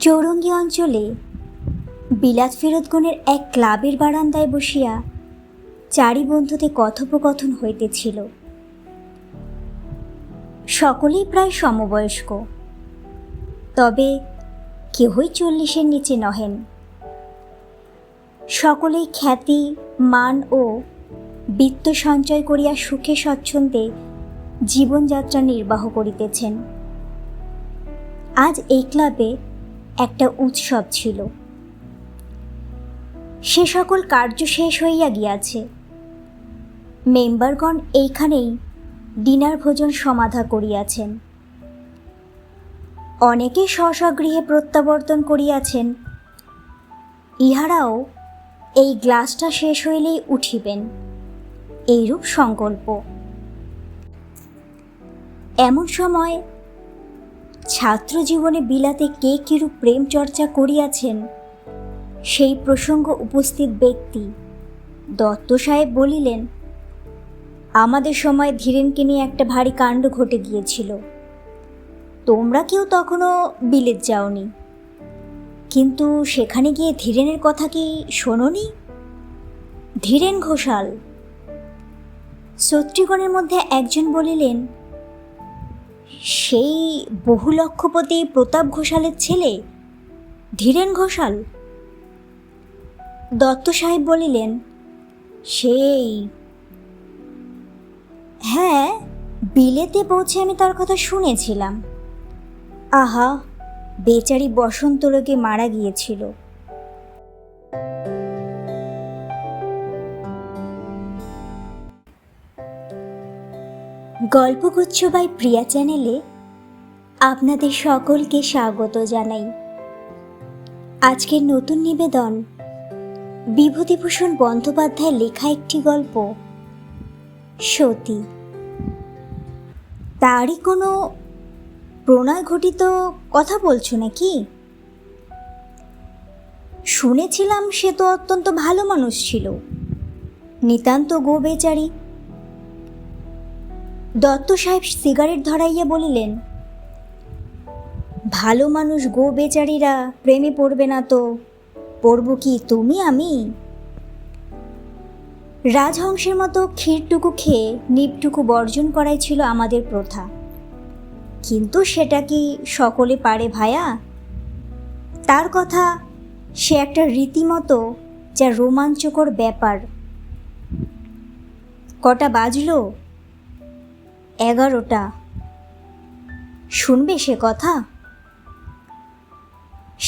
চৌরঙ্গী অঞ্চলে বিলাত ফেরতগণের এক ক্লাবের বারান্দায় বসিয়া চারি বন্ধুতে কথোপকথন হইতেছিল। সকলেই প্রায় সমবয়স্ক, তবে কেহই 40-এর নিচে নহেন। সকলেই খ্যাতি, মান ও বিত্ত সঞ্চয় করিয়া সুখে স্বচ্ছন্দে জীবনযাত্রা নির্বাহ করিতেছেন। আজ এই ক্লাবে একটা উৎসব ছিল। সে সকল কার্য শেষ হইয়া গিয়াছে। মেম্বারগণ এইখানেই ডিনার ভোজন সমাধা করিয়াছেন। অনেকে স্বস্বগৃহে প্রত্যাবর্তন করিয়াছেন। ইহারাও এই গ্লাসটা শেষ হইলেই উঠিবেন, এইরূপ সংকল্প। এমন সময় ছাত্র জীবনে বিলাতে কে কিরূপ প্রেম চর্চা করিয়াছেন সেই প্রসঙ্গ উপস্থিত ব্যক্তি দত্ত সাহেব বলিলেন, আমাদের সময় ধীরেনকে নিয়ে একটা ভারী কাণ্ড ঘটে গিয়েছিল। তোমরা কেউ তখনও বিলেত যাওনি, কিন্তু সেখানে গিয়ে ধীরেনের কথা কি শোনোনি? ধীরেন ঘোষাল। শ্রোতৃগণের মধ্যে একজন বলিলেন, সেই বহুলক্ষপতি প্রতাপ ঘোষালের ছেলে ধীরেন ঘোষাল। দত্ত সাহেব বলিলেন, সেই। হ্যাঁ, বিলেতে পৌঁছে আমি তার কথা শুনেছিলাম। আহা, বেচারি বসন্ত রোগে মারা গিয়েছিল। গল্পগুচ্ছ বাই প্রিয়া চ্যানেলে আপনাদের সকলকে স্বাগত জানাই। আজকের নতুন নিবেদন বিভূতিভূষণ বন্দ্যোপাধ্যায়ের লেখা একটি গল্প, সতী। তারই কোনো প্রণয় ঘটিত কথা বলছো নাকি? শুনেছিলাম সে তো অত্যন্ত ভালো মানুষ ছিল, নিতান্ত গো বেচারি। দত্ত সাহেব সিগারেট ধরাইয়া বলিলেন, ভালো মানুষ গো বেচারিরা প্রেমে পড়বে না তো পড়ব কি তুমি আমি? রাজহংসের মতো ক্ষীরটুকু খেয়ে নিপটুকু বর্জন করাই ছিল আমাদের প্রথা। কিন্তু সেটা কি সকলে পারে ভায়া? তার কথা, সে একটা রীতিমতো যা রোমাঞ্চকর ব্যাপার। কটা বাজলো? 11টা। শুনবে সে কথা?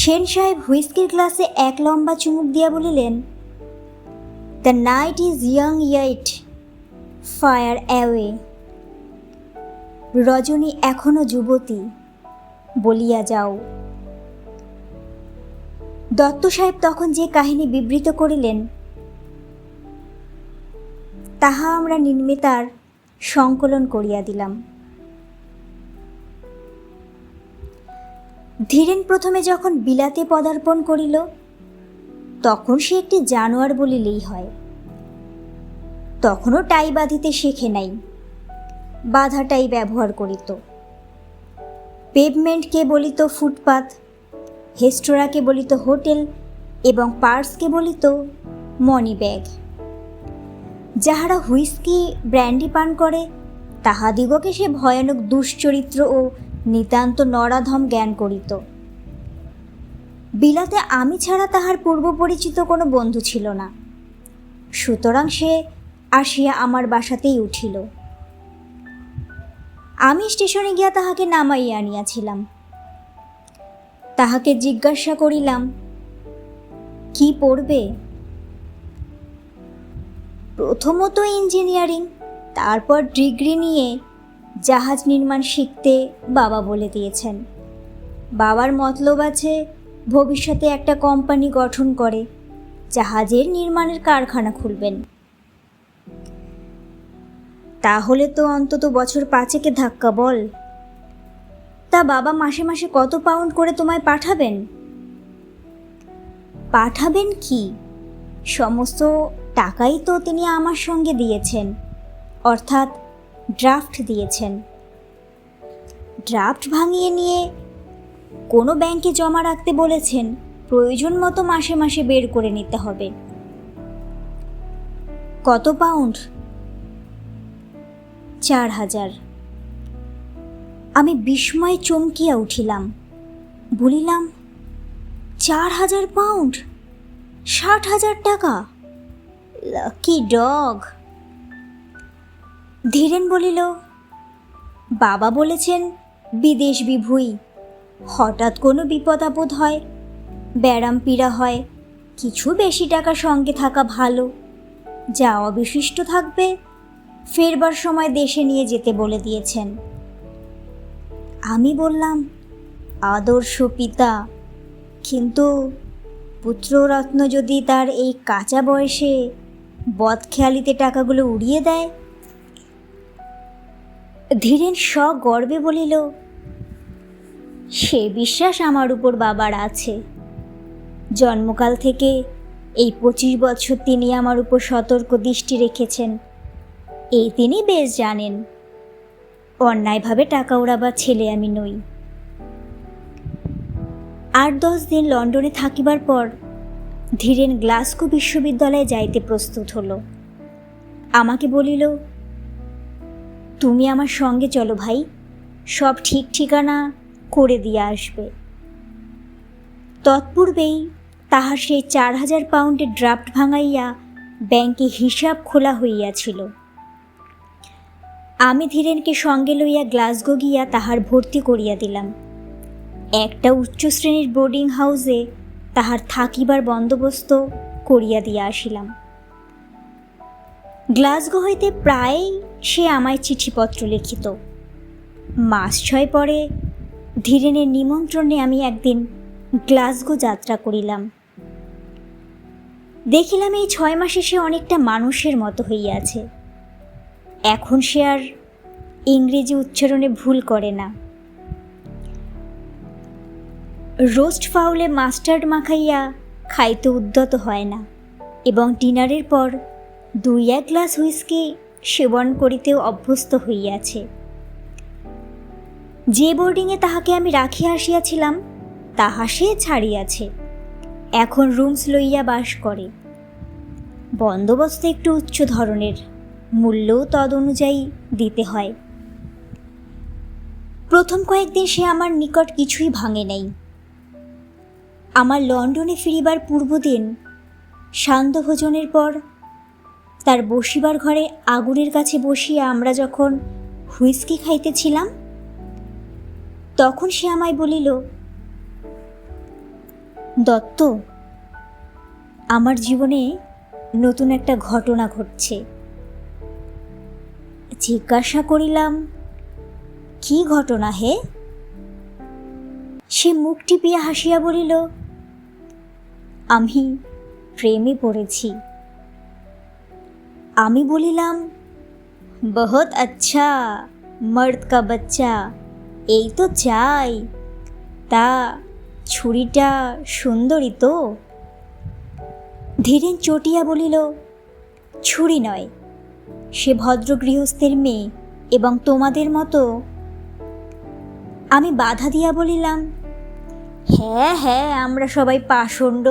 সেন সাহেব হুইস্কির গ্লাসে এক লম্বা চুমুক দিয়া বলিলেন, the night is young yet fire away. রজনী এখনো যুবতী, বলিয়া যাও। দত্ত সাহেব তখন যে কাহিনী বিবৃত করিলেন তাহা আমরা নির্মিতার সংকলন করিয়া দিলাম। ধীরেন প্রথমে যখন বিলাতে পদার্পণ করিল তখন সে একটি জানোয়ার বলিলেই হয়। তখনও টাই বাঁধিতে শেখে নাই, বাঁধাটাই ব্যবহার করিত। পেভমেন্টকে বলিত ফুটপাথ, হেস্টোরাকে বলিত হোটেল এবং পার্সকে বলিত মনি ব্যাগ। যাহারা হুইস্কি ব্র্যান্ডি পান করে তাহাদিগকে সে ভয়ানক দুশ্চরিত্র ও নিতান্ত নরাধম জ্ঞান করিত। বিলাতে আমি ছাড়া তাহার পূর্ব পরিচিত কোনো বন্ধু ছিল না, সুতরাং সে আসিয়া আমার বাসাতেই উঠিল। আমি স্টেশনে গিয়া তাহাকে নামাইয়া আনিয়াছিলাম। তাহাকে জিজ্ঞাসা করিলাম, কি পড়বে? প্রথমত ইঞ্জিনিয়ারিং, তারপর ডিগ্রি নিয়ে জাহাজ নির্মাণ শিখতে বাবা বলে দিয়েছেন। বাবার মতলব আছে ভবিষ্যতে একটা কোম্পানি গঠন করে জাহাজের নির্মাণের কারখানা খুলবেন। তাহলে তো অন্তত বছর 5 ধাক্কা বল। তা বাবা মাসে মাসে কত পাউন্ড করে তোমায় পাঠাবেন? পাঠাবেন কি, সমস্ত টাকাই তো তিনি আমার সঙ্গে দিয়েছেন, অর্থাৎ ড্রাফট দিয়েছেন। ড্রাফট ভাঙিয়ে নিয়ে কোনো ব্যাংকে জমা রাখতে বলেছেন, প্রয়োজন মতো মাসে মাসে বের করে নিতে হবে। কত পাউন্ড? 4,000। আমি বিস্ময়ে চমকিয়া উঠিলাম। বলিলাম, 4,000 পাউন্ড? 60,000 টাকা? Lucky dog. ধীরেন বলিল, বাবা বলেছেন বিদেশ বিভুঁই, হঠাৎ কোনো বিপদ আপদ হয়, ব্যারাম পীড়া হয়, কিছু বেশি টাকা সঙ্গে থাকা ভালো, যা অবশিষ্ট থাকবে ফেরবার সময় দেশে নিয়ে যেতে বলে দিয়েছেন। আমি বললাম, আদর্শ পিতা, কিন্তু পুত্ররত্ন যদি তার এই কাঁচা বয়সে বদখেয়ালিতে টাকাগুলো উড়িয়ে দেয়? ধীরেন সগর্বে বলিল, সে বিশ্বাস আমার উপর বাবার আছে। জন্মকাল থেকে এই 25 বছর তিনি আমার উপর সতর্ক দৃষ্টি রেখেছেন, এই তিনি বেশ জানেন অন্যায়ভাবে টাকা ওড়াবার ছেলে আমি নই। 8-10 দিন লন্ডনে থাকিবার পর ধীরেন গ্লাসগো বিশ্ববিদ্যালয়ে যাইতে প্রস্তুত হল। আমাকে বলিল, তুমি আমার সঙ্গে চলো ভাই, সব ঠিক ঠিকানা করে দিয়ে আসবে। তৎপূর্বেই তাহার সেই 4,000 পাউন্ডের ড্রাফট ভাঙাইয়া ব্যাংকে হিসাব খোলা হইয়াছিল। আমি ধীরেনকে সঙ্গে লইয়া গ্লাসগো গিয়া তাহার ভর্তি করিয়া দিলাম। একটা উচ্চ শ্রেণীর বোর্ডিং হাউসে তাহার থাকিবার বন্দোবস্ত করিয়া দিয়া আসিলাম। গ্লাসগো হইতে প্রায় সে আমায় চিঠিপত্র লিখিত। মাস 6 পরে ধীরেনের নিমন্ত্রণে আমি একদিন গ্লাসগো যাত্রা করিলাম। দেখিলাম এই 6 মাসে সে অনেকটা মানুষের মতো হইয়াছে। এখন সে আর ইংরেজি উচ্চারণে ভুল করে না। রোস্ট ফাউলে মাস্টার্ড মাখাইয়া খাইতে উদ্যত হয় না, এবং ডিনারের পর 2-1 গ্লাস হুইস্কি সেবন করিতেও অভ্যস্ত হইয়াছে। যে বোর্ডিংয়ে তাহাকে আমি রাখিয়া আসিয়াছিলাম তাহা সে ছাড়িয়াছে, এখন রুমস লইয়া বাস করে। বন্দোবস্ত একটু উচ্চ ধরনের, মূল্যও তদ অনুযায়ী দিতে হয়। প্রথম কয়েকদিন সে আমার নিকট কিছুই ভাঙে নাই। আমার লন্ডনে ফিরিবার পূর্বদিন সান্ধ্য ভোজনের পর তার বসিবার ঘরে আগুনের কাছে বসিয়া আমরা যখন হুইস্কি খাইতেছিলাম, তখন সে আমায় বলিল, দত্ত, আমার জীবনে নতুন একটা ঘটনা ঘটছে। জিজ্ঞাসা করিলাম, কি ঘটনা হে? সে মুখ টিপিয়া হাসিয়া বলিল, আমি প্রেমে পড়েছি। আমি বলিলাম, বহুত আচ্ছা, মর্দ কা বাচ্চা, এই তো চাই। তা ছুরিটা সুন্দরী তো? ধীরেন চটিয়া বলিল, ছুরি নয়, সে ভদ্র গৃহস্থের মেয়ে এবং তোমাদের মতো। আমি বাধা দিয়া বলিলাম, হ্যাঁ হ্যাঁ, আমরা সবাই পাষণ্ড,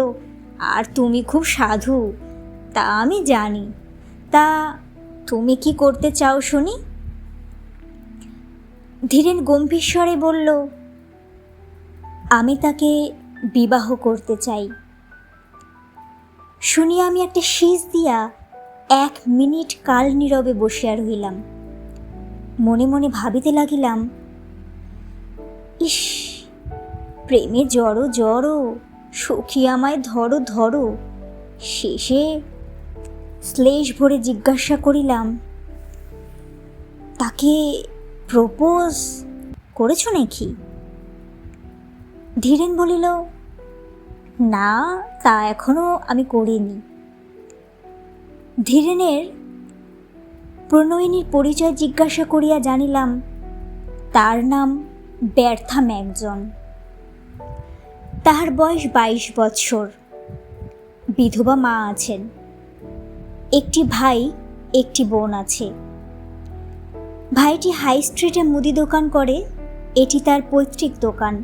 আর তুমি খুব সাধু, তা আমি জানি। তা তুমি কি করতে চাও শুনি? ধীরেন গম্ভীর স্বরে বলল, আমি তাকে বিবাহ করতে চাই। শুনিয়া আমি একটা শীষ দিয়া 1 মিনিট কাল নীরবে বসিয়া রহিলাম। মনে মনে ভাবিতে লাগিলাম, ইস, প্রেমে জড়ো জড়ো, সখী আমায় ধরো ধরো। শেষে শ্লেষ ভরে জিজ্ঞাসা করিলাম, তাকে প্রপোজ করেছ নাকি? ধীরেন বলিল, না, তা এখনো আমি করিনি। ধীরেনের প্রণয়িনীর পরিচয় জিজ্ঞাসা করিয়া জানিলাম তার নাম ব্যর্থা ম্যাকজন। তাহার বয়স 22 বৎসর। বিধবা মা আছেন, একটি ভাই, একটি বোন আছে। ভাইটি হাই স্ট্রিটে মুদি দোকান করে, এটি তার পৈতৃক দোকান।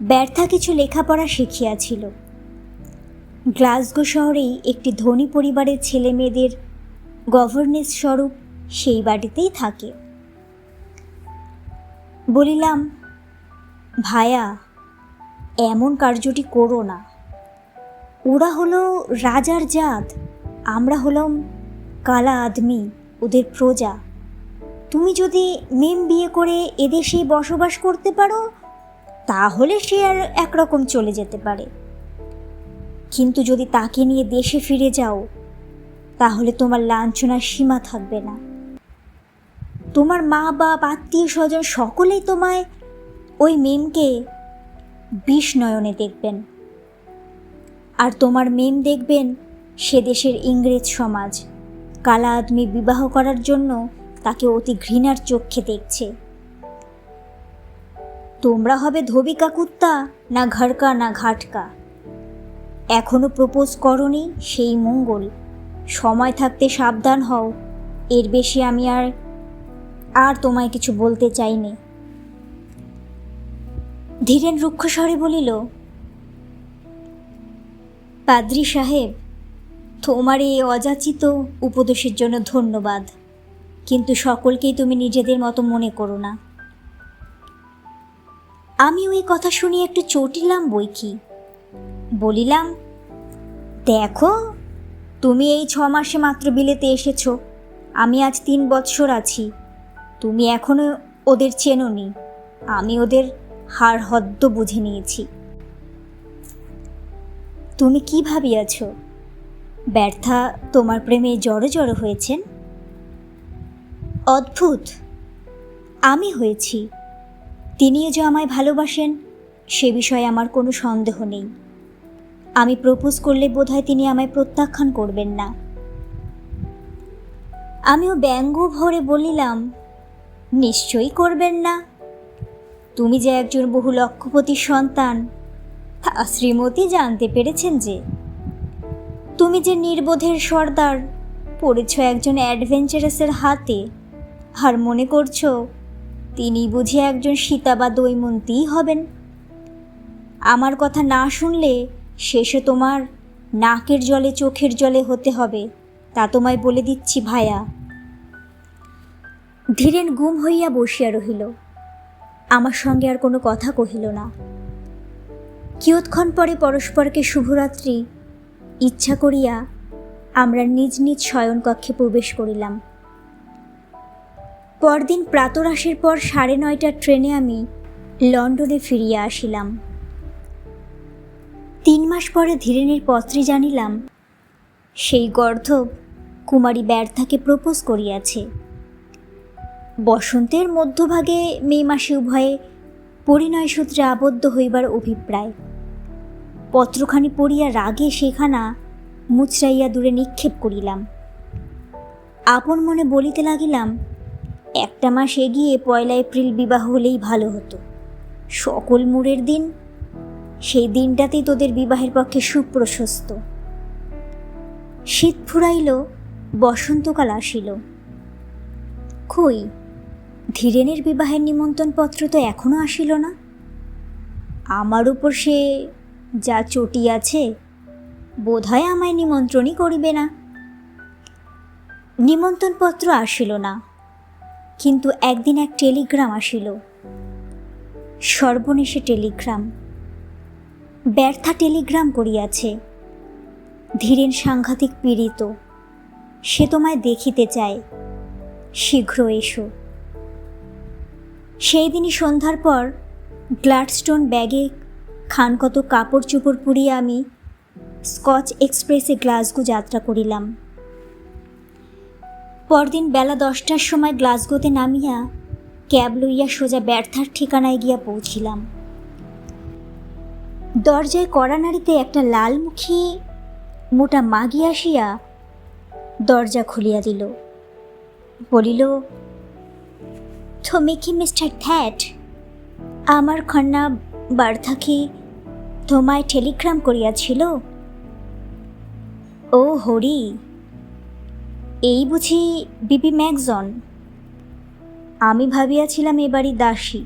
ব্যর্থা কিছু লেখাপড়া শিখিয়াছিল। গ্লাসগো শহরেই একটি ধনী পরিবারের ছেলে মেয়েদের গভর্নেস স্বরূপ সেই বাড়িতেই থাকে। বলিলাম, ভায়া, এমন কার্যটি করো না। ওরা হলো রাজার জাত, আমরা হলাম কালা আদমি, ওদের প্রজা। তুমি যদি মেম বিয়ে করে এদেশেই বসবাস করতে পারো তাহলে সে আর একরকম চলে যেতে পারে, কিন্তু যদি তাকে নিয়ে দেশে ফিরে যাও তাহলে তোমার লাঞ্ছনার সীমা থাকবে না। তোমার মা বাপ আত্মীয় স্বজন সকলেই তোমায় ওই মেমকে বিষ নয়নে দেখবেন, আর তোমার মেম দেখবেন সে দেশের ইংরেজ সমাজ কালা আদমি বিবাহ করার জন্য তাকে অতি ঘৃণার চক্ষে দেখছে। তোমরা হবে ধোবিকা কুত্তা, না ঘরকা না ঘাটকা। এখনো প্রপোজ করনি, সেই মঙ্গল। সময় থাকতে সাবধান হও, এর বেশি আমি আর তোমায় কিছু বলতে চাইনি। ধীরেন রুক্ষ স্বরে বলিল, পাদ্রী সাহেব, তোমার এই অযাচিত উপদেশের জন্য ধন্যবাদ, কিন্তু সকলকেই তুমি নিজেদের মতো মনে করো না। আমি ওই কথা শুনে একটু চটিলাম বই কি। বলিলাম, দেখো, তুমি এই 6 মাসে মাত্র বিলেতে এসেছো, আমি আজ 3 বৎসর আছি। তুমি এখনো ওদের চেনোনি, আমি ওদের হাড় হদ্দ বুঝে নিয়েছি। তুমি কি ভাবিয়াছ ব্যর্থা তোমার প্রেমে জড়ো জড়ো হয়েছেন? অদ্ভুত, আমি হয়েছি। তিনিও যে আমায় ভালোবাসেন সে বিষয়ে আমার কোনো সন্দেহ নেই। আমি প্রপোজ করলে বোধহয় তিনি আমায় প্রত্যাখ্যান করবেন না। আমিও ব্যঙ্গ ভরে বলিলাম, নিশ্চয়ই করবেন না। তুমি যে একজন বহু লক্ষপতির সন্তান তা শ্রীমতী জানতে পেরেছেন যে। তুমি যে নির্বোধের সর্দার পড়েছ একজন অ্যাডভেঞ্চারাসের হাতে, আর মনে করছো তিনি বুঝি একজন সীতা বা দৈমন্তীই হবেন। আমার কথা না শুনলে শেষে তোমার নাকের জলে চোখের জলে হতে হবে, তা তোমায় বলে দিচ্ছি ভায়া। ধীরেন গুম হইয়া বসিয়া রহিল, আমার সঙ্গে আর কোনো কথা কহিল না। কিয়ৎক্ষণ পরে পরস্পরকে শুভরাত্রি ইচ্ছা করিয়া আমরা নিজ নিজ শয়নকক্ষে প্রবেশ করিলাম। পরদিন প্রাতরাশের পর 9:30টার ট্রেনে আমি লন্ডনে ফিরিয়া আসিলাম। 3 মাস পরে ধীরেনের পত্রে জানিলাম সেই গর্ধব কুমারী ব্যর্থাকে প্রপোজ করিয়াছে। বসন্তের মধ্যভাগে মে মাসে উভয়ে পরিণয় সূত্রে আবদ্ধ হইবার অভিপ্রায়। পত্রখানি পড়িয়া রাগে সেখানা মুচড়াইয়া দূরে নিক্ষেপ করিলাম। আপন মনে বলিতে লাগিলাম, 1 মাস এগিয়ে 1 এপ্রিল বিবাহ হলেই ভালো হতো। সকল মুরের দিন, সেই দিনটাতেই তোদের বিবাহের পক্ষে সুপ্রশস্ত। শীত ফুরাইল, বসন্তকাল আসিল। কই, ধীরেনের বিবাহের নিমন্ত্রণপত্র তো এখনো আসিল না। আমার উপর সে যা চটিয়াছে, বোধহয় আমায় নিমন্ত্রণই করিবে না। নিমন্ত্রণপত্র আসিল না, কিন্তু একদিন এক টেলিগ্রাম আসিল। সর্বনেশে টেলিগ্রাম। ব্যর্থা টেলিগ্রাম করিয়াছে, ধীরেন সাংঘাতিক পীড়িত, সে তোমায় দেখিতে চায়, শীঘ্র এসো। সেই দিনই সন্ধ্যার পর গ্লাডস্টোন ব্যাগে খানকত কাপড় চোপড় পুড়িয়ে আমি স্কচ এক্সপ্রেসে গ্লাসগো যাত্রা করিলাম। পরদিন বেলা 10টার সময় গ্লাসগোতে নামিয়া ক্যাব লইয়া সোজা ব্যর্থার ঠিকানায় গিয়া পৌঁছিলাম। দরজায় কড়া নাড়িতে একটা লালমুখী মোটা মাগি আসিয়া দরজা খুলিয়া দিল। বলিল, তুমি কি মিস্টার থ্যাট? আমার কন্যা ব্যর্থাকে তোমায় টেলিগ্রাম করিয়াছিল। ও হরি, এই বুঝি বিপি ম্যাকজন? আমি ভাবিয়াছিলাম এবারই দাসী।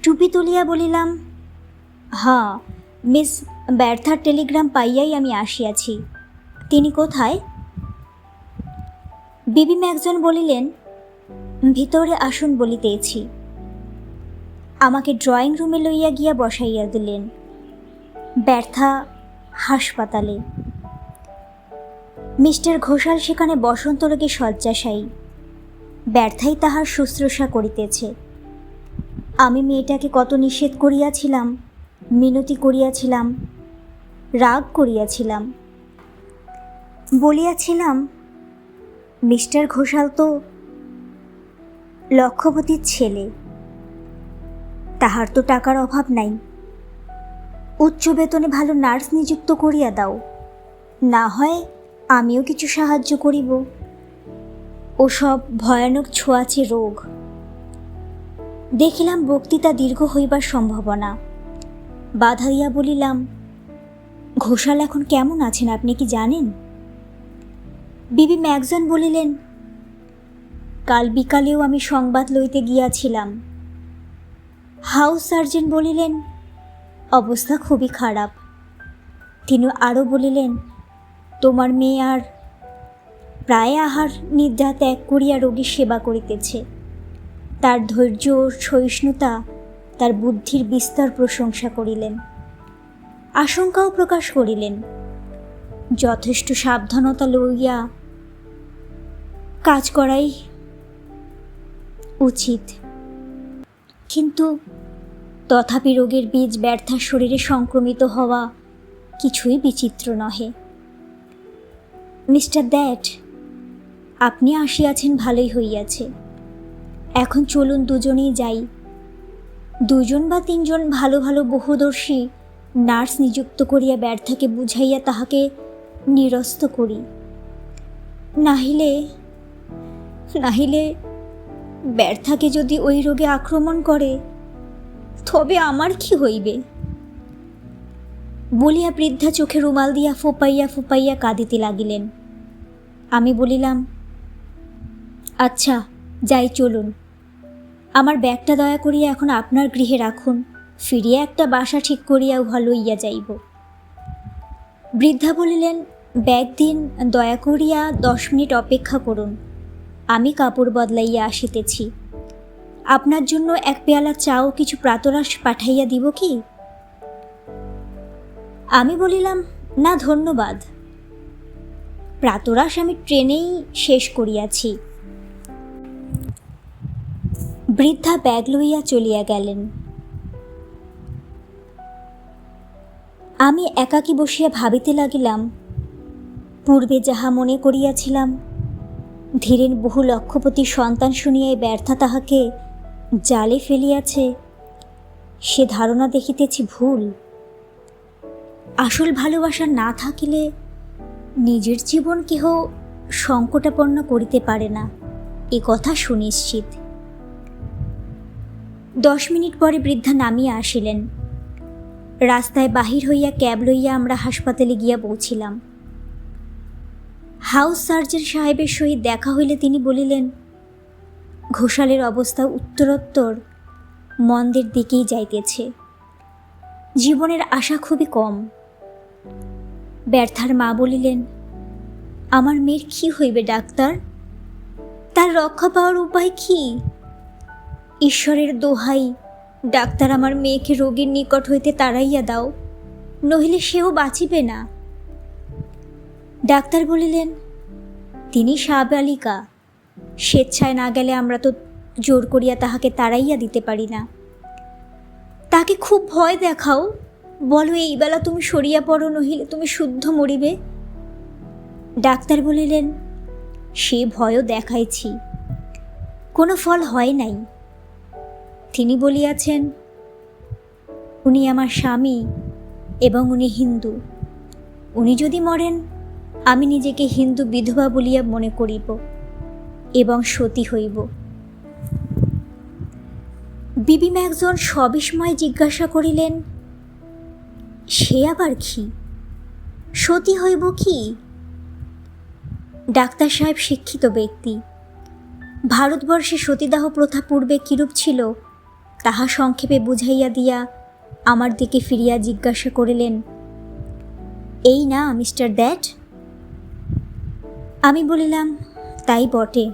টুপি তুলিয়া বলিলাম, হ্যাঁ, মিস ব্যর্থার টেলিগ্রাম পাইয়াই আমি আসিয়াছি। তিনি কোথায়? বিবি ম্যাকজন বলিলেন, ভিতরে আসুন বলিতেছি। আমাকে ড্রয়িং রুমে লইয়া গিয়া বসাইয়া দিলেন। ব্যর্থা হাসপাতালে। মিস্টার ঘোষাল সেখানে বসন্ত রোগে শয্যাশায়ী। ব্যর্থাই তাহার শুশ্রূষা করিতেছে। আমি মেয়েটাকে কত নিষেধ করিয়াছিলাম, মিনতি করিয়াছিলাম, রাগ করিয়াছিলাম, বলিয়াছিলাম, মিস্টার ঘোষাল তো লক্ষপতির ছেলে, তাহার তো টাকার অভাব নাই। উচ্চ বেতনে ভালো নার্স নিযুক্ত করিয়া দাও, না হয় আমিও কিছু সাহায্য করিব। ওসব ভয়ানক ছোঁয়াচে রোগ। দেখিলাম বক্তৃতা দীর্ঘ হইবার সম্ভাবনা। বাধা দিয়া বলিলাম, ঘোষাল এখন কেমন আছেন আপনি কি জানেন? বিবি ম্যাকজন বলিলেন, কাল বিকালেও আমি সংবাদ লইতে গিয়াছিলাম। হাউস সার্জেন্ট বলিলেন, অবস্থা খুবই খারাপ। তিনি আরও বলিলেন, তোমার মেয়ে আর প্রায় আহার নিদ্রা ত্যাগ করিয়া রোগীর সেবা করিতেছে। তার ধৈর্য ও সহিষ্ণুতা, তার বুদ্ধির বিস্তর প্রশংসা করিলেন। আশঙ্কাও প্রকাশ করিলেন, যথেষ্ট সাবধানতা লইয়া কাজ করাই উচিত। কিন্তু তথাপি রোগের বীজ ব্যর্থার শরীরে সংক্রমিত হওয়া কিছুই বিচিত্র নহে। মিস্টার দ্যাট, আপনি আসিয়াছেন ভালোই হইয়াছে। এখন চলুন দুজনেই যাই। 2 বা 3 ভালো ভালো বহুদর্শী নার্স নিযুক্ত করিয়া ব্যর্থাকে বুঝাইয়া তাহাকে নিরস্ত করি। নাহিলে ব্যর্থাকে যদি ওই রোগে আক্রমণ করে, তবে আমার কি হইবে? বলিয়া বৃদ্ধা চোখে রুমাল দিয়া ফোপাইয়া ফোপাইয়া কাঁদিতে লাগিলেন। আমি বলিলাম, আচ্ছা যাই, চলুন। আমার ব্যাগটা দয়া করিয়া এখন আপনার গৃহে রাখুন, ফিরিয়া একটা বাসা ঠিক করিয়া উহা লইয়া যাইব। বৃদ্ধা বলিলেন, ব্যাগ দিন, দয়া করিয়া 10 মিনিট অপেক্ষা করুন, আমি কাপড় বদলাইয়া আসিতেছি। আপনার জন্য 1 পেয়ালা চা ও কিছু প্রাতরাশ পাঠাইয়া দিব কি? আমি বলিলাম, না ধন্যবাদ, প্রাতরাশ আমি ট্রেনেই শেষ করিয়াছি। বৃদ্ধা ব্যাগ লইয়া চলিয়া গেলেন। আমি একাকী বসিয়া ভাবিতে লাগিলাম, পূর্বে যাহা মনে করিয়াছিলাম, ধীরেন বহু লক্ষপতির সন্তান শুনিয়াই ব্যর্থা তাহাকে জালে ফেলিয়াছে, সে ধারণা দেখিতেছি ভুল। আসল ভালোবাসা না থাকিলে নিজের জীবন কেহ সংকটাপন্ন করিতে পারে না, এ কথা সুনিশ্চিত। 10 মিনিট পরে বৃদ্ধা নামিয়া আসিলেন। রাস্তায় বাহির হইয়া ক্যাব লইয়া আমরা হাসপাতালে গিয়া পৌঁছিলাম। হাউস সার্জন সাহেবের সহিত দেখা হইলে তিনি বলিলেন, ঘোষালের অবস্থা উত্তরোত্তর মন্দের দিকেই যাইতেছে, জীবনের আশা খুবই কম। ব্যর্থার মা বলিলেন, আমার মেয়ের কি হইবে ডাক্তার? তার রক্ষা পাওয়ার উপায় কি? ঈশ্বরের দোহাই, ডাক্তার আমার মেয়েকে রোগীর নিকট হইতে তাড়াইয়া দাও, নহিলে সেও বাঁচিবে না। ডাক্তার বলিলেন, তিনি সাবালিকা, স্বেচ্ছায় না গেলে আমরা তো জোর করিয়া তাহাকে তাড়াইয়া দিতে পারি না। তাকে খুব ভয় দেখাও, বলো এইবেলা তুমি সরিয়া পড়ো, নহিলে তুমি শুদ্ধ মরিবে। ডাক্তার বলিলেন, সে ভয়ও দেখাইছি, কোনো ফল হয় নাই। তিনি বলিয়াছেন, উনি আমার স্বামী এবং উনি হিন্দু। উনি যদি মরেন, আমি নিজেকে হিন্দু বিধবা বলিয়া মনে করিব এবং সতী হইব। বিবি ম্যাকজন সবিস্ময়ে জিজ্ঞাসা করিলেন, সে আবার কি? সতী হইব কি? ডাক্তার সাহেব শিক্ষিত ব্যক্তি। ভারতবর্ষে সতীদাহ প্রথা পূর্বে কিরূপ ছিল তাহা সংক্ষেপে বুঝাইয়া দিয়া আমার দিকে ফিরিয়া জিজ্ঞাসা করিলেন, এই না মিস্টার দ্যাট? আমি বলিলাম, তাই বটে।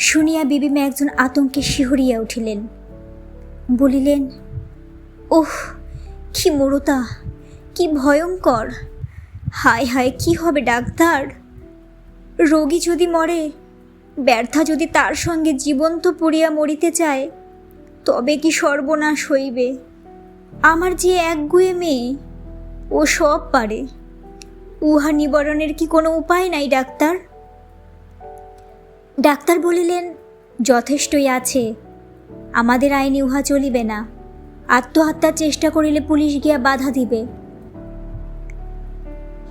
শুনিয়া বিবিমা একজন আতঙ্কে শিহরিয়া উঠিলেন। বলিলেন, ওহ, কি মরুতা, কি ভয়ঙ্কর! হায় হায়, কি হবে ডাক্তার? রোগী যদি মরে, ব্যর্থা যদি তার সঙ্গে জীবন্ত পুড়িয়া মরিতে চায়, তবে কি সর্বনাশ হইবে। আমার যে একগুঁয়ে মেয়ে, ও সব পারে। উহা নিবারণের কি কোনো উপায় নাই ডাক্তার? ডাক্তার বলিলেন, যথেষ্টই আছে, আমাদের আইনে উহা চলিবে না। আত্মহত্যার চেষ্টা করিলে পুলিশ গিয়া বাধা দিবে।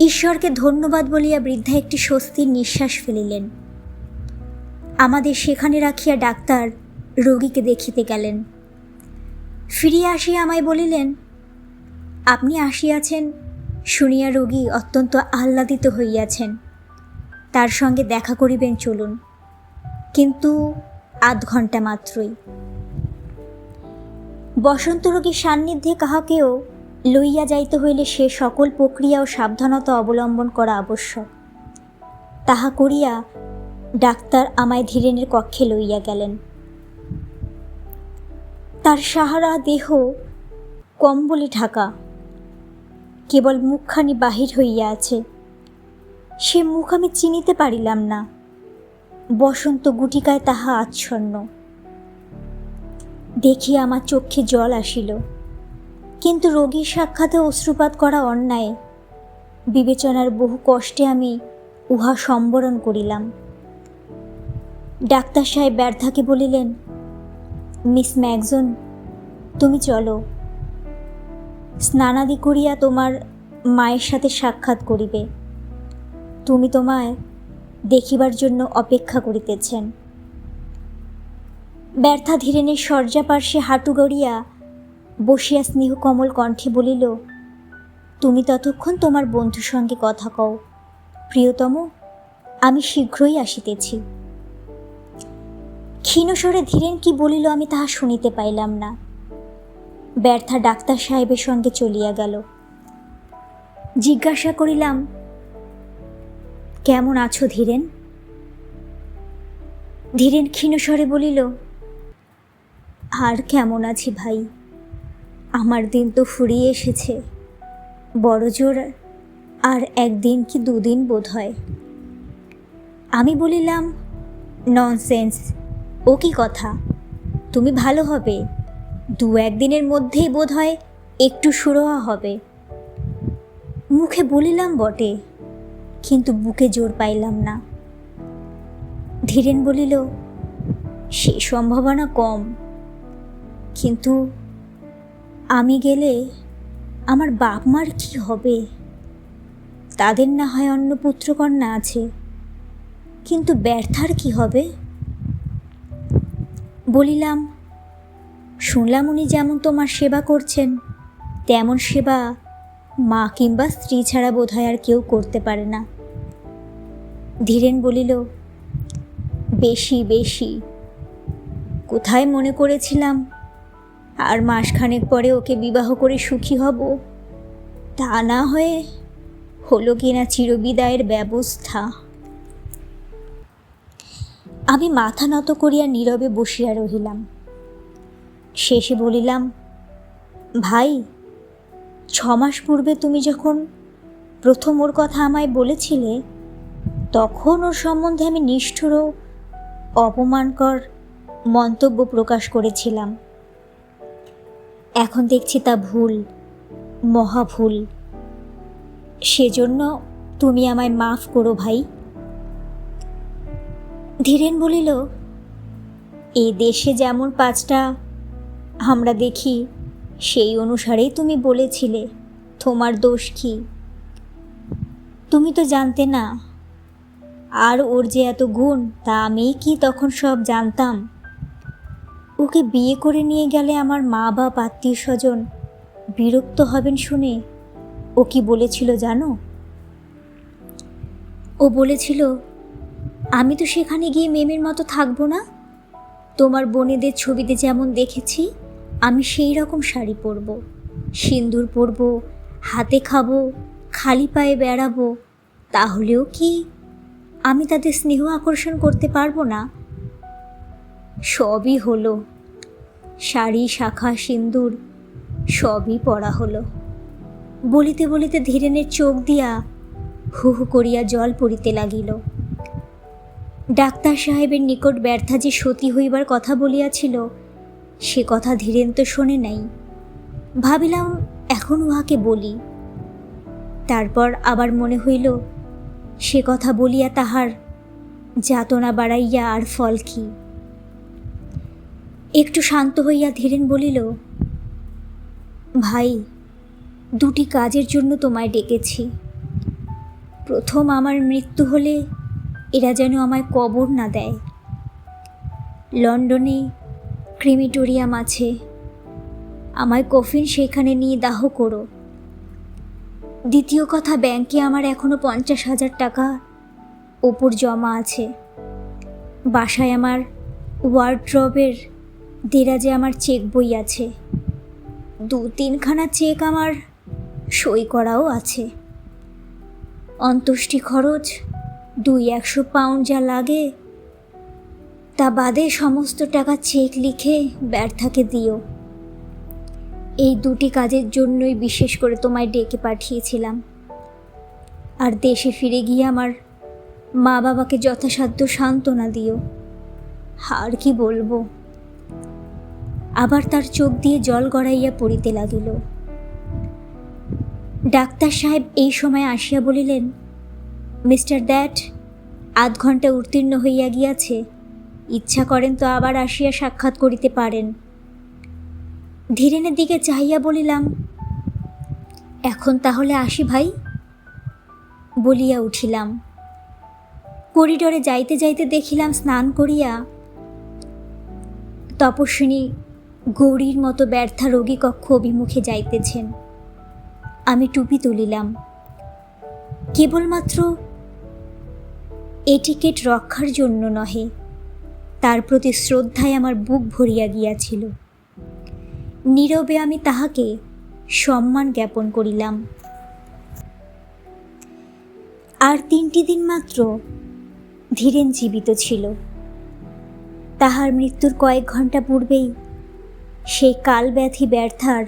ঈশ্বরকে ধন্যবাদ বলিয়া বৃদ্ধা একটি স্বস্তির নিঃশ্বাস ফেলিলেন। আমাদের সেখানে রাখিয়া ডাক্তার রোগীকে দেখিতে গেলেন। ফিরিয়া আসিয়া আমায় বলিলেন, আপনি আসিয়াছেন শুনিয়া রোগী অত্যন্ত আহ্লাদিত হইয়াছেন। তার সঙ্গে দেখা করিবেন, চলুন। কিন্তু আধ ঘণ্টা মাত্রই। বসন্ত রোগীর সান্নিধ্যে কাহাকেও লইয়া যাইতে হইলে সে সকল প্রক্রিয়া ও সাবধানতা অবলম্বন করা আবশ্যক। তাহা করিয়া ডাক্তার আমায় ধীরেনের কক্ষে লইয়া গেলেন। তার সাহারা দেহ কম্বলে ঢাকা, কেবল মুখখানি বাহির হইয়া আছে। সে মুখ আমি চিনিতে পারিলাম না। বসন্ত গুটিকায় তাহা আচ্ছন্ন। দেখিয়া আমার চক্ষে জল আসিল, কিন্তু রোগীর সাক্ষাতে অশ্রুপাত করা অন্যায়। বিবেচনার বহু কষ্টে আমি উহা সম্বরণ করিলাম। ডাক্তার সাহেব ব্যর্থাকে বলিলেন, মিস ম্যাগজন, তুমি চলো, স্নানাদি করিয়া তোমার মায়ের সাথে সাক্ষাৎ করিবে। তুমি তোমায় দেখিবার জন্য অপেক্ষা করিতেছেন। ব্যর্থা ধীরেনের শয্যাপার্শ্বে হাঁটু গড়িয়া বসিয়া স্নেহকমল কণ্ঠে বলিল, তুমি ততক্ষণ তোমার বন্ধুর সঙ্গে কথা কও। প্রিয়তম, আমি শীঘ্রই আসিতেছি। ক্ষীণস্বরে ধীরেন কি বলিল আমি তাহা শুনিতে পাইলাম না। ব্যর্থা ডাক্তার সাহেবের সঙ্গে চলিয়া গেল। জিজ্ঞাসা করিলাম, কেমন আছো ধীরেন? ধীরেন ক্ষীণস্বরে বলিল, আর কেমন আছি ভাই, আমার দিন তো ফুরিয়ে এসেছে। বড় জোর আর একদিন কি দুদিন বোধ হয়। আমি বলিলাম, ননসেন্স, ও কি কথা? তুমি ভালো হবে, 2-1 দিনের মধ্যেই বোধ হয় একটু সুরহা হবে। মুখে বলিলাম বটে, কিন্তু বুকে জোর পাইলাম না। ধীরেন বলিল, সে সম্ভাবনা কম, কিন্তু আমি গেলে আমার বাপ মার কি হবে? তাদের না হয় অন্য পুত্রকন্যা আছে, কিন্তু ব্যর্থার কি হবে? বলিলাম, শুনলাম উনি যেমন তোমার সেবা করছেন, তেমন সেবা মা কিংবা স্ত্রী ছাড়া বোধ হয় আর কেউ করতে পারে না। ধীরেন বলিল, বেশি বেশি। কোথায় মনে করেছিলাম আর মাসখানেক পরে ওকে বিবাহ করে সুখী হব, তা না হয়ে হলো কিনা চিরবিদায়ের ব্যবস্থা। আমি মাথা নত করিয়া নীরবে বসিয়া রহিলাম। শেষে বলিলাম, ভাই, 6 মাস পূর্বে তুমি যখন প্রথম ওর কথা আমায় বলেছিলে, তখন ওর সম্বন্ধে আমি নিষ্ঠুর ও অপমানকর মন্তব্য প্রকাশ করেছিলাম। এখন দেখছি তা ভুল, মহা ভুল। সেজন্য তুমি আমায় মাফ করো ভাই। ধীরেন বলিল, এ দেশে যেমন 5টা আমরা দেখি, সেই অনুসারেই তুমি বলেছিলে, তোমার দোষ কি? তুমি তো জানতে না, আর ওর যে এত গুণ তা আমি কি তখন সব জানতাম? ওকে বিয়ে করে নিয়ে গেলে আমার মা বাপ আত্মীয় স্বজন বিরক্ত হবেন শুনে ও কি বলেছিল জানো? ও বলেছিল, আমি তো সেখানে গিয়ে মেমের মতো থাকবো না, তোমার বোনেদের ছবিতে যেমন দেখেছি আমি সেই রকম শাড়ি পরব, সিঁদুর পরব, হাতে খাবো, খালি পায়ে বেড়াবো, তাহলেও কি আমি তাদের স্নেহ আকর্ষণ করতে পারবো না? সবই হলো, শাড়ি, শাখা, সিঁদুর সবই পরা হলো। বলিতে বলিতে ধীরেনের চোখ দিয়া হু হু করিয়া জল পড়িতে লাগিল। ডাক্তার সাহেবের নিকট ব্যর্থা যে সতী হইবার কথা বলিয়াছিল, সে কথা ধীরেন তো শোনে নাই। ভাবিলাম এখন উহাকে বলি। তারপর আবার মনে হইল, সে কথা বলিয়া তাহার যাতনা বাড়াইয়া আর ফল কি? একটু শান্ত হইয়া ধীরেন বলিল, ভাই, দুটি কাজের জন্য তোমায় ডেকেছি। প্রথম, আমার মৃত্যু হলে এরা যেন আমায় কবর না দেয়। লন্ডনে ক্রিমিটোরিয়াম আছে, আমায় কফিন সেখানে নিয়ে দাহ করো। দ্বিতীয় কথা, ব্যাংকে আমার এখনো 50,000 টাকা ওপর জমা আছে। বাসায় আমার ওয়ার্ড্রবের দেরাজে আমার চেক বই আছে, 2-3খানা চেক আমার সই করাও আছে। অন্ত্যেষ্টি খরচ 200 পাউন্ড যা লাগে, তা বাদে সমস্ত টাকা চেক লিখে ব্যর্থাকে দিও। এই দুটি কাজের জন্যই বিশেষ করে তোমায় ডেকে পাঠিয়েছিলাম। আর দেশে ফিরে গিয়ে আমার মা বাবাকে যথাসাধ্য সান্ত্বনা দিও। আর কি বলবো? আবার তার চোখ দিয়ে জল গড়াইয়া পড়িতে লাগিল। ডাক্তার সাহেব এই সময় আসিয়া বলিলেন, মিস্টার দ্যাট, আধ ঘন্টা উত্তীর্ণ হইয়া গিয়াছে, ইচ্ছা করেন তো আবার আসিয়া সাক্ষাৎ করিতে পারেন। ধীরেনের দিকে চাহিয়া বলিলাম, এখন তাহলে আসি ভাই। বলিয়া উঠিলাম। করিডরে যাইতে যাইতে দেখিলাম স্নান করিয়া তপস্বিনী গৌরীর মতো ব্যর্থা রোগী কক্ষ অভিমুখে যাইতেছেন। আমি টুপি তুলিলাম। কেবলমাত্র এটিকেট রক্ষার জন্য নহে, তার প্রতি শ্রদ্ধায় আমার বুক ভরিয়া গিয়াছিল। নীরবে আমি তাহাকে সম্মান জ্ঞাপন করিলাম। আর 3টি দিন মাত্র ধীরেন জীবিত ছিল। তাহার মৃত্যুর কয়েক ঘন্টা পূর্বেই সেই কালব্যাধি ব্যর্থার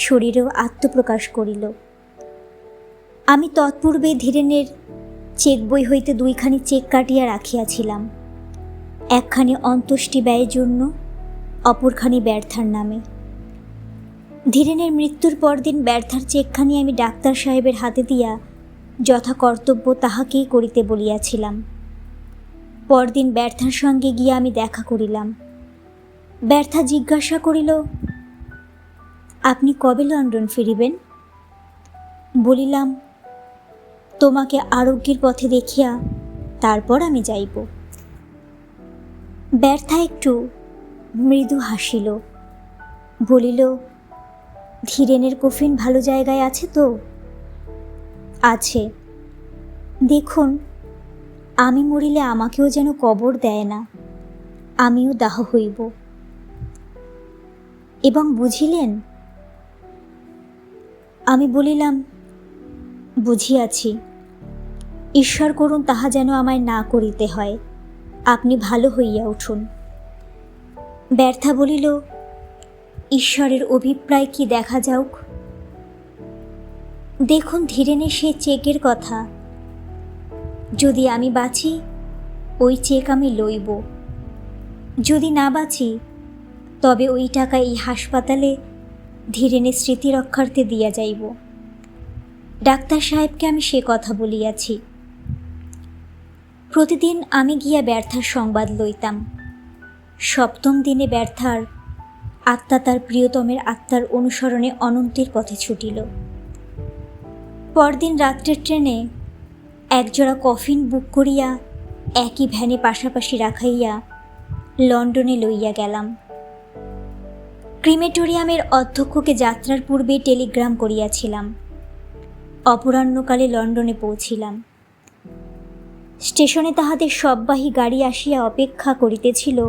শরীরেও আত্মপ্রকাশ করিল। আমি তৎপূর্বে ধীরেনের চেক বই হইতে 2খানি চেক কাটিয়া রাখিয়াছিলাম, একখানি অন্ত্যেষ্টি ব্যয়ের জন্য, অপরখানি ব্যর্থার নামে। ধীরেনের মৃত্যুর পরদিন ব্যর্থার চেকখানি আমি ডাক্তার সাহেবের হাতে দিয়া যথা কর্তব্য তাহাকেই করিতে বলিয়াছিলাম। পরদিন ব্যর্থার সঙ্গে গিয়া আমি দেখা করিলাম। ব্যর্থা জিজ্ঞাসা করিল, আপনি কবে লন্ডন ফিরিবেন? বলিলাম, তোমাকে আরোগ্যের পথে দেখিয়া তারপর আমি যাইব। ব্যর্থা একটু মৃদু হাসিল, বলিল, ধীরেনের কফিন ভালো জায়গায় আছে তো? আছে। দেখুন, আমি মরিলে আমাকেও যেন কবর দেয় না, আমিও দাহ হইব। এবং বুঝিলেন? আমি বলিলাম, বুঝিয়াছি। ঈশ্বর করুন তাহা যেন আমায় না করিতে হয়। আপনি ভালো হইয়া উঠুন। ব্যর্থা বলিল, ঈশ্বরের অভিপ্রায় কি দেখা যাওক। দেখুন ধীরেনের সে চেকের কথা, যদি আমি বাঁচি ওই চেক আমি লইব, যদি না বাঁচি তবে ওই টাকা এই হাসপাতালে ধীরেনের স্মৃতি রক্ষার্থে দিয়া যাইব। ডাক্তার সাহেবকে আমি সে কথা বলিয়াছি। প্রতিদিন আমি গিয়া ব্যর্থার সংবাদ লইতাম। 7ম দিনে ব্যর্থার আত্মা তার প্রিয়তমের আত্মার অনুসরণে অনন্তের পথে ছুটিল। পরদিন রাত্রের ট্রেনে একজোড়া কফিন বুক করিয়া একই ভ্যানে পাশাপাশি রাখাইয়া লন্ডনে লইয়া গেলাম। ক্রিমেটোরিয়ামের অধ্যক্ষকে যাত্রার পূর্বে টেলিগ্রাম করিয়াছিলাম। অপরাহ্নকালে লন্ডনে পৌঁছিলাম। স্টেশনে তাহাদের সববাহী গাড়ি আসিয়া অপেক্ষা করিতেছিল,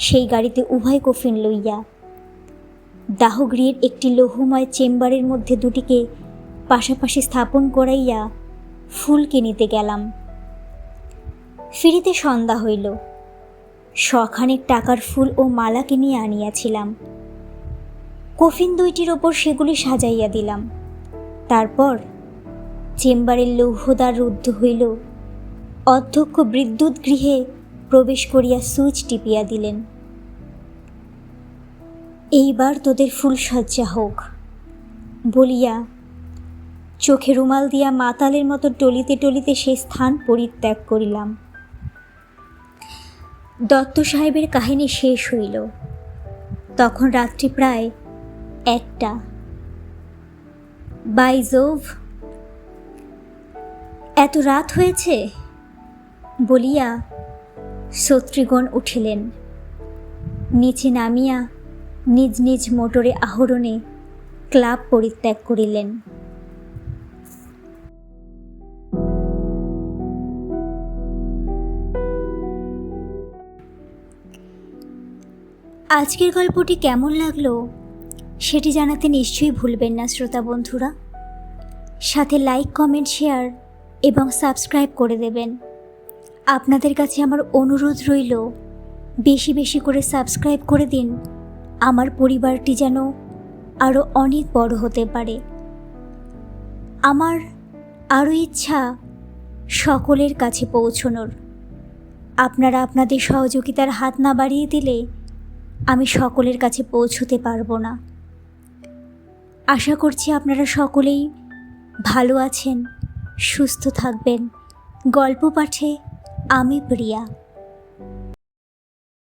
সেই গাড়িতে উভয় কফিন লইয়া। দাহগৃহের একটি লৌহময় চেম্বারের মধ্যে দুটিকে পাশাপাশি স্থাপন করাইয়া ফুল কিনিতে গেলাম। ফিরিতে সন্ধ্যা হইল। শখানেক টাকার ফুল ও মালা কিনিয়া আনিয়াছিলাম। কফিন দুইটির ওপর সেগুলি সাজাইয়া দিলাম। তারপর চেম্বারের লৌহদ্বার রুদ্ধ হইল। অধ্যক্ষ বিদ্যুৎ গৃহে প্রবেশ করিয়া সুইচ টিপিয়া দিলেন। এইবার তোদের ফুলসজ্জা হোক বলিয়া চোখে রুমাল দিয়া মাতালের মতো টলিতে টলিতে সে স্থান পরিত্যাগ করিলাম। দত্ত সাহেবের কাহিনী শেষ হইল। তখন রাত্রি প্রায় 1টা। বাই জোভ, এত রাত হয়েছে বলিয়া শত্রুগণ উঠিলেন। নিচে নামিয়া নিজ নিজ মোটরে আহরণে ক্লাব পরিত্যাগ করিলেন। আজকের গল্পটি কেমন লাগলো সেটি জানাতে নিশ্চয়ই ভুলবেন না শ্রোতা বন্ধুরা। সাথে লাইক, কমেন্ট, শেয়ার এবং সাবস্ক্রাইব করে দেবেন। আপনাদের কাছে আমার অনুরোধ রইল, বেশি বেশি করে সাবস্ক্রাইব করে দিন। আমার পরিবারটি যেন আরও অনেক বড় হতে পারে। আমার আরও ইচ্ছা সকলের কাছে পৌঁছনোর। আপনারা আপনাদের সহযোগিতার হাত না বাড়িয়ে দিলে আমি সকলের কাছে পৌঁছতে পারবো না। আশা করছি আপনারা সকলেই ভালো আছেন, সুস্থ থাকবেন। গল্প পাঠে আমি প্রিয়া।